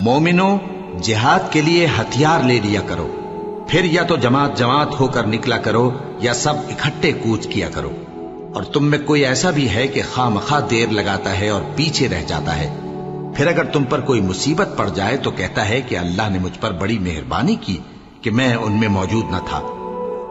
مومنو، جہاد کے لیے ہتھیار لے لیا کرو، پھر یا تو جماعت جماعت ہو کر نکلا کرو یا سب اکٹھے کوچ کیا کرو۔ اور تم میں کوئی ایسا بھی ہے کہ خواہ مخواہ دیر لگاتا ہے اور پیچھے رہ جاتا ہے، پھر اگر تم پر کوئی مصیبت پڑ جائے تو کہتا ہے کہ اللہ نے مجھ پر بڑی مہربانی کی کہ میں ان میں موجود نہ تھا۔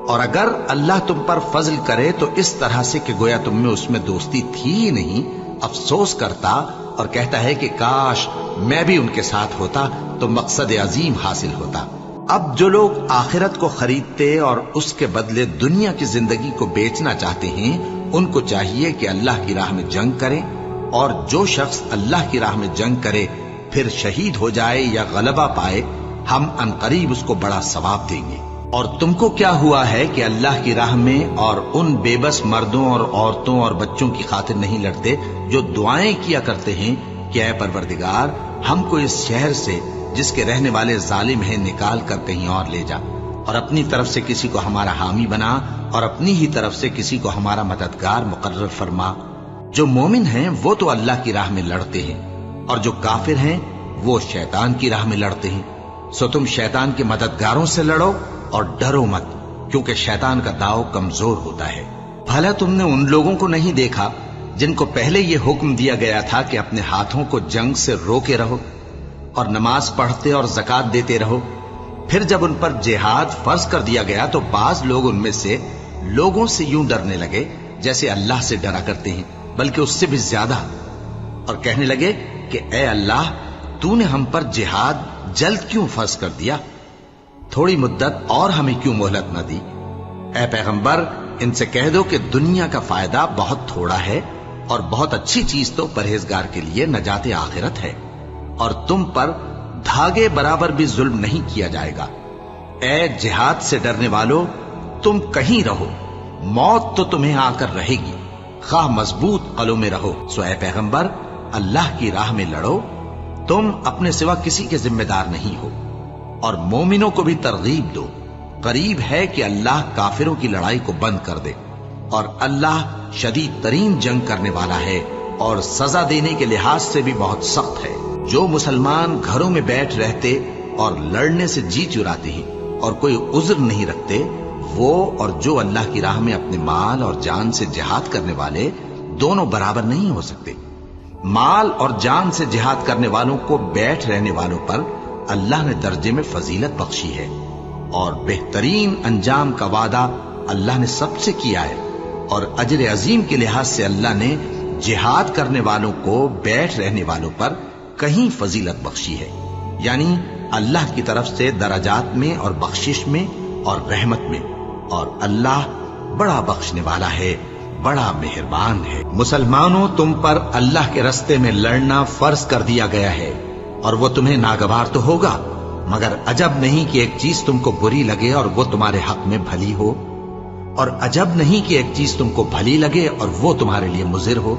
اور اگر اللہ تم پر فضل کرے تو اس طرح سے کہ گویا تم میں اس میں دوستی تھی ہی نہیں، افسوس کرتا اور کہتا ہے کہ کاش میں بھی ان کے ساتھ ہوتا تو مقصد عظیم حاصل ہوتا۔ اب جو لوگ آخرت کو خریدتے اور اس کے بدلے دنیا کی زندگی کو بیچنا چاہتے ہیں، ان کو چاہیے کہ اللہ کی راہ میں جنگ کریں، اور جو شخص اللہ کی راہ میں جنگ کرے پھر شہید ہو جائے یا غلبہ پائے، ہم عنقریب اس کو بڑا ثواب دیں گے۔ اور تم کو کیا ہوا ہے کہ اللہ کی راہ میں اور ان بے بس مردوں اور عورتوں اور بچوں کی خاطر نہیں لڑتے جو دعائیں کیا کرتے ہیں کہ اے پروردگار، ہم کو اس شہر سے جس کے رہنے والے ظالم ہیں نکال کر کہیں اور لے جا، اور اپنی طرف سے کسی کو ہمارا حامی بنا اور اپنی ہی طرف سے کسی کو ہمارا مددگار مقرر فرما۔ جو مومن ہیں وہ تو اللہ کی راہ میں لڑتے ہیں، اور جو کافر ہیں وہ شیطان کی راہ میں لڑتے ہیں، سو تم شیطان کے مددگاروں سے لڑو اور ڈرو مت، کیونکہ شیطان کا داؤ کمزور ہوتا ہے۔ بھلا تم نے ان لوگوں کو نہیں دیکھا جن کو پہلے یہ حکم دیا گیا تھا کہ اپنے ہاتھوں کو جنگ سے روکے رہو اور نماز پڑھتے اور زکوٰۃ دیتے رہو؟ پھر جب ان پر جہاد فرض کر دیا گیا تو بعض لوگ ان میں سے لوگوں سے یوں ڈرنے لگے جیسے اللہ سے ڈرا کرتے ہیں، بلکہ اس سے بھی زیادہ، اور کہنے لگے کہ اے اللہ، تو نے ہم پر جہاد جلد کیوں فرض کر دیا؟ تھوڑی مدت اور ہمیں کیوں مہلت نہ دی؟ اے پیغمبر، ان سے کہہ دو کہ دنیا کا فائدہ بہت تھوڑا ہے، اور بہت اچھی چیز تو پرہیزگار کے لیے نجات آخرت ہے، اور تم پر دھاگے برابر بھی ظلم نہیں کیا جائے گا۔ اے جہاد سے ڈرنے والو، تم کہیں رہو، موت تو تمہیں آ کر رہے گی، خواہ مضبوط قلعوں میں رہو۔ سو اے پیغمبر، اللہ کی راہ میں لڑو، تم اپنے سوا کسی کے ذمہ دار نہیں ہو، اور مومنوں کو بھی ترغیب دو۔ قریب ہے کہ اللہ کافروں کی لڑائی کو بند کر دے، اور اللہ شدید ترین جنگ کرنے والا ہے اور سزا دینے کے لحاظ سے بھی بہت سخت ہے۔ جو مسلمان گھروں میں بیٹھ رہتے اور لڑنے سے جی چراتے ہیں اور کوئی عذر نہیں رکھتے، وہ اور جو اللہ کی راہ میں اپنے مال اور جان سے جہاد کرنے والے دونوں برابر نہیں ہو سکتے۔ مال اور جان سے جہاد کرنے والوں کو بیٹھ رہنے والوں پر اللہ نے درجے میں فضیلت بخشی ہے، اور بہترین انجام کا وعدہ اللہ نے سب سے کیا ہے، اور اجر عظیم کے لحاظ سے اللہ نے جہاد کرنے والوں کو بیٹھ رہنے والوں پر کہیں فضیلت بخشی ہے، یعنی اللہ کی طرف سے درجات میں اور بخشش میں اور رحمت میں، اور اللہ بڑا بخشنے والا ہے، بڑا مہربان ہے۔ مسلمانوں، تم پر اللہ کے رستے میں لڑنا فرض کر دیا گیا ہے، اور وہ تمہیں ناگوار تو ہوگا، مگر عجب نہیں کہ ایک چیز تم کو بری لگے اور وہ تمہارے حق میں بھلی ہو، اور عجب نہیں کہ ایک چیز تم کو بھلی لگے اور وہ تمہارے لیے مضر ہو،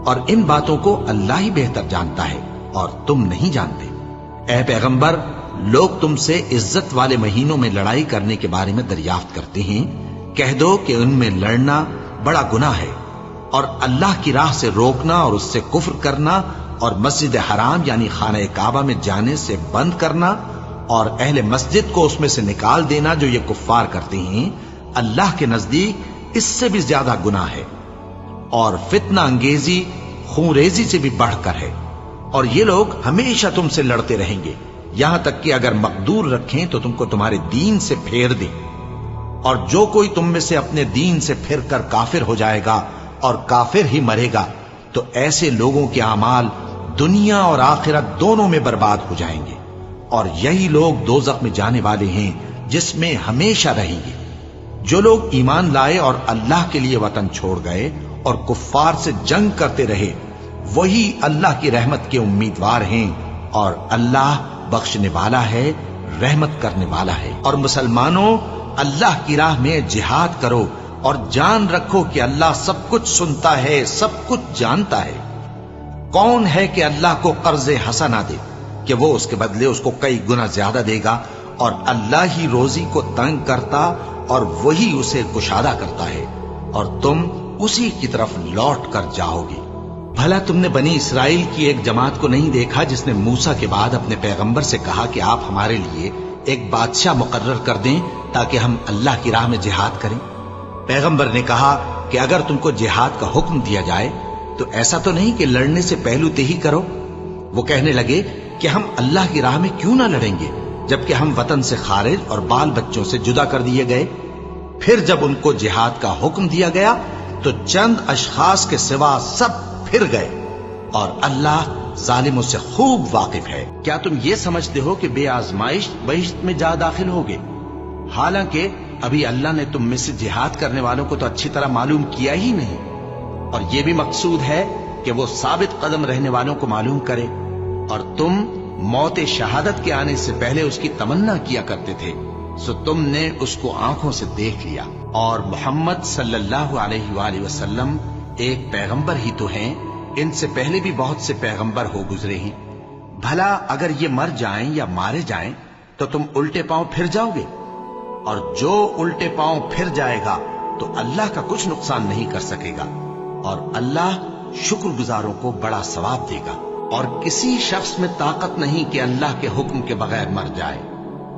اور ان باتوں کو اللہ ہی بہتر جانتا ہے اور تم نہیں جانتے۔ اے پیغمبر، لوگ تم سے عزت والے مہینوں میں لڑائی کرنے کے بارے میں دریافت کرتے ہیں، کہہ دو کہ ان میں لڑنا بڑا گناہ ہے، اور اللہ کی راہ سے روکنا اور اس سے کفر کرنا اور مسجد حرام یعنی خانہ کعبہ میں جانے سے بند کرنا اور اہل مسجد کو اس میں سے نکال دینا جو یہ کفار کرتے ہیں، اللہ کے نزدیک اس سے بھی زیادہ گناہ ہے، اور فتنہ انگیزی خون ریزی سے بھی بڑھ کر ہے، اور یہ لوگ ہمیشہ تم سے لڑتے رہیں گے، یہاں تک کہ اگر مقدور رکھیں تو تم کو تمہارے دین سے پھیر دیں، اور جو کوئی تم میں سے اپنے دین سے پھر کر کافر ہو جائے گا اور کافر ہی مرے گا تو ایسے لوگوں کے اعمال دنیا اور آخرت دونوں میں برباد ہو جائیں گے، اور یہی لوگ دوزخ میں جانے والے ہیں جس میں ہمیشہ رہیں گے۔ جو لوگ ایمان لائے اور اللہ کے لیے وطن چھوڑ گئے اور کفار سے جنگ کرتے رہے، وہی اللہ کی رحمت کے امیدوار ہیں، اور اللہ بخشنے والا ہے، رحمت کرنے والا ہے۔ اور مسلمانوں، اللہ کی راہ میں جہاد کرو اور جان رکھو کہ اللہ سب کچھ سنتا ہے، سب کچھ جانتا ہے۔ کون ہے کہ اللہ کو قرض حسنہ دے کہ وہ اس کے بدلے اس کو کئی گنا زیادہ دے گا، اور اللہ ہی روزی کو تنگ کرتا اور وہی اسے کشادہ کرتا ہے، اور تم اسی کی طرف لوٹ کر جاؤ گے۔ بھلا تم نے بنی اسرائیل کی ایک جماعت کو نہیں دیکھا جس نے موسیٰ کے بعد اپنے پیغمبر سے کہا کہ آپ ہمارے لیے ایک بادشاہ مقرر کر دیں تاکہ ہم اللہ کی راہ میں جہاد کریں؟ پیغمبر نے کہا کہ اگر تم کو جہاد کا حکم دیا جائے تو ایسا تو نہیں کہ لڑنے سے پہلو تہی کرو۔ وہ کہنے لگے کہ ہم اللہ کی راہ میں کیوں نہ لڑیں گے جبکہ ہم وطن سے خارج اور بال بچوں سے جدا کر دیے گئے۔ پھر جب ان کو جہاد کا حکم دیا گیا تو چند اشخاص کے سوا سب پھر گئے، اور اللہ ظالموں سے خوب واقف ہے۔ کیا تم یہ سمجھتے ہو کہ بے آزمائش بہشت میں جا داخل ہوگے؟ حالانکہ ابھی اللہ نے تم میں سے جہاد کرنے والوں کو تو اچھی طرح معلوم کیا ہی نہیں، اور یہ بھی مقصود ہے کہ وہ ثابت قدم رہنے والوں کو معلوم کرے، اور تم موت شہادت کے آنے سے پہلے اس کی تمنا کیا کرتے تھے، سو تم نے اس کو آنکھوں سے دیکھ لیا۔ اور محمد صلی اللہ علیہ وآلہ وسلم ایک پیغمبر ہی تو ہیں، ان سے پہلے بھی بہت سے پیغمبر ہو گزرے ہیں۔ بھلا اگر یہ مر جائیں یا مارے جائیں تو تم الٹے پاؤں پھر جاؤ گے؟ اور جو الٹے پاؤں پھر جائے گا تو اللہ کا کچھ نقصان نہیں کر سکے گا، اور اللہ شکر گزاروں کو بڑا ثواب دے گا۔ اور کسی شخص میں طاقت نہیں کہ اللہ کے حکم کے بغیر مر جائے،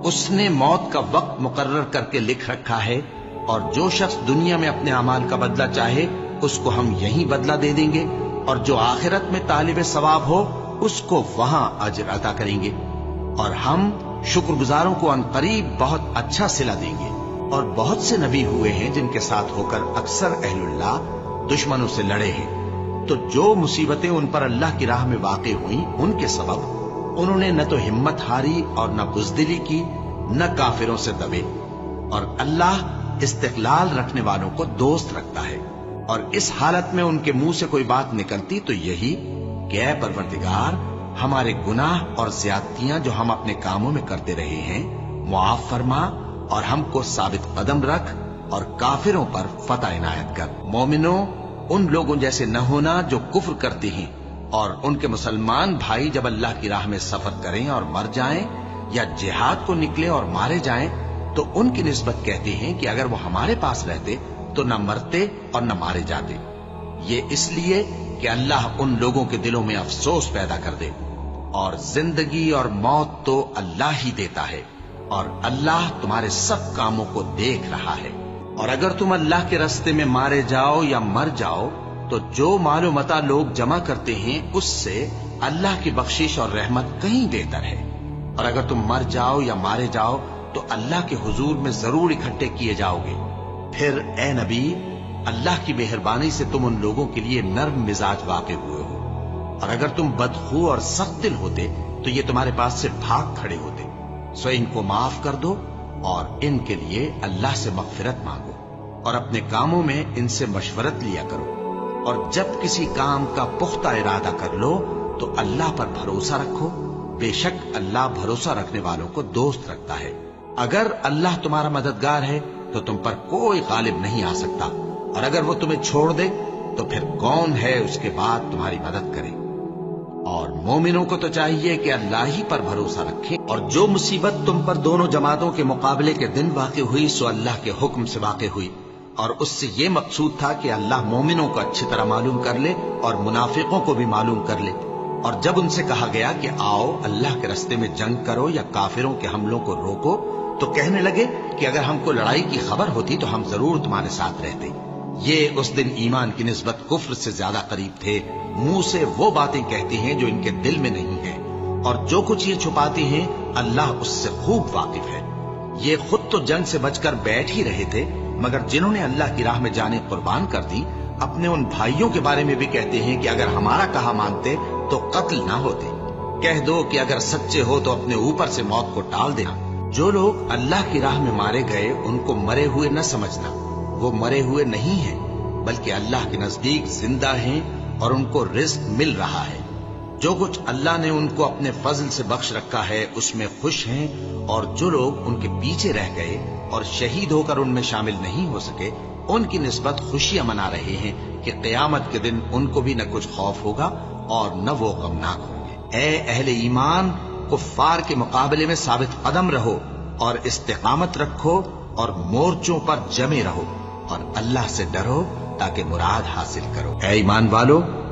اس نے موت کا وقت مقرر کر کے لکھ رکھا ہے، اور جو شخص دنیا میں اپنے اعمال کا بدلہ چاہے اس کو ہم یہیں بدلہ دے دیں گے، اور جو آخرت میں طالب ثواب ہو اس کو وہاں اجر عطا کریں گے، اور ہم شکر گزاروں کو ان قریب بہت اچھا صلہ دیں گے۔ اور بہت سے نبی ہوئے ہیں جن کے ساتھ ہو کر اکثر اہل اللہ دشمنوں سے لڑے ہیں، تو جو مصیبتیں ان پر اللہ کی راہ میں واقع ہوئیں ان کے سبب انہوں نے نہ تو ہمت ہاری اور نہ بزدلی کی، نہ کافروں سے دبے، اور اللہ استقلال رکھنے والوں کو دوست رکھتا ہے۔ اور اس حالت میں ان کے منہ سے کوئی بات نکلتی تو یہی کہ اے پروردگار، ہمارے گناہ اور زیادتیاں جو ہم اپنے کاموں میں کرتے رہے ہیں معاف فرما، اور ہم کو ثابت قدم رکھ، اور کافروں پر فتح عنایت کر۔ مومنوں، ان لوگوں جیسے نہ ہونا جو کفر کرتے ہیں، اور ان کے مسلمان بھائی جب اللہ کی راہ میں سفر کریں اور مر جائیں، یا جہاد کو نکلے اور مارے جائیں، تو ان کی نسبت کہتے ہیں کہ اگر وہ ہمارے پاس رہتے تو نہ مرتے اور نہ مارے جاتے۔ یہ اس لیے کہ اللہ ان لوگوں کے دلوں میں افسوس پیدا کر دے، اور زندگی اور موت تو اللہ ہی دیتا ہے، اور اللہ تمہارے سب کاموں کو دیکھ رہا ہے۔ اور اگر تم اللہ کے راستے میں مارے جاؤ یا مر جاؤ تو جو مال و متاع لوگ جمع کرتے ہیں اس سے اللہ کی بخشش اور رحمت کہیں بہتر ہے، اور اگر تم مر جاؤ یا مارے جاؤ تو اللہ کے حضور میں ضرور اکٹھے کیے جاؤ گے۔ پھر اے نبی، اللہ کی مہربانی سے تم ان لوگوں کے لیے نرم مزاج واقع ہوئے ہو، اور اگر تم بدخو اور سخت دل ہوتے تو یہ تمہارے پاس سے بھاگ کھڑے ہوتے، سو ان کو معاف کر دو اور ان کے لیے اللہ سے مغفرت مانگو، اور اپنے کاموں میں ان سے مشورت لیا کرو، اور جب کسی کام کا پختہ ارادہ کر لو تو اللہ پر بھروسہ رکھو، بے شک اللہ بھروسہ رکھنے والوں کو دوست رکھتا ہے۔ اگر اللہ تمہارا مددگار ہے تو تم پر کوئی غالب نہیں آ سکتا، اور اگر وہ تمہیں چھوڑ دے تو پھر کون ہے اس کے بعد تمہاری مدد کرے۔ اور مومنوں کو تو چاہیے کہ اللہ ہی پر بھروسہ رکھیں، اور جو مصیبت تم پر دونوں جماعتوں کے مقابلے کے دن واقع ہوئی سو اللہ کے حکم سے واقع ہوئی، اور اس سے یہ مقصود تھا کہ اللہ مومنوں کو اچھی طرح معلوم کر لے اور منافقوں کو بھی معلوم کر لے۔ اور جب ان سے کہا گیا کہ آؤ اللہ کے راستے میں جنگ کرو یا کافروں کے حملوں کو روکو، تو کہنے لگے کہ اگر ہم کو لڑائی کی خبر ہوتی تو ہم ضرور تمہارے ساتھ رہتے۔ یہ اس دن ایمان کی نسبت کفر سے زیادہ قریب تھے، منہ سے وہ باتیں کہتے ہیں جو ان کے دل میں نہیں ہیں، اور جو کچھ یہ چھپاتے ہیں اللہ اس سے خوب واقف ہے۔ یہ خود تو جنگ سے بچ کر بیٹھ ہی رہے تھے، مگر جنہوں نے اللہ کی راہ میں جانیں قربان کر دی اپنے ان بھائیوں کے بارے میں بھی کہتے ہیں کہ اگر ہمارا کہا مانتے تو قتل نہ ہوتے۔ کہہ دو کہ اگر سچے ہو تو اپنے اوپر سے موت کو ٹال دینا۔ جو لوگ اللہ کی راہ میں مارے گئے ان کو مرے ہوئے نہ سمجھنا، وہ مرے ہوئے نہیں ہیں بلکہ اللہ کے نزدیک زندہ ہیں اور ان کو رزق مل رہا ہے۔ جو کچھ اللہ نے ان کو اپنے فضل سے بخش رکھا ہے اس میں خوش ہیں، اور جو لوگ ان کے پیچھے رہ گئے اور شہید ہو کر ان میں شامل نہیں ہو سکے ان کی نسبت خوشیاں منا رہے ہیں کہ قیامت کے دن ان کو بھی نہ کچھ خوف ہوگا اور نہ وہ غمناک ہوں گے۔ اے اہل ایمان، کفار کے مقابلے میں ثابت قدم رہو اور استقامت رکھو اور مورچوں پر جمے رہو، اور اللہ سے ڈرو تاکہ مراد حاصل کرو۔ اے ایمان والو،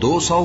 200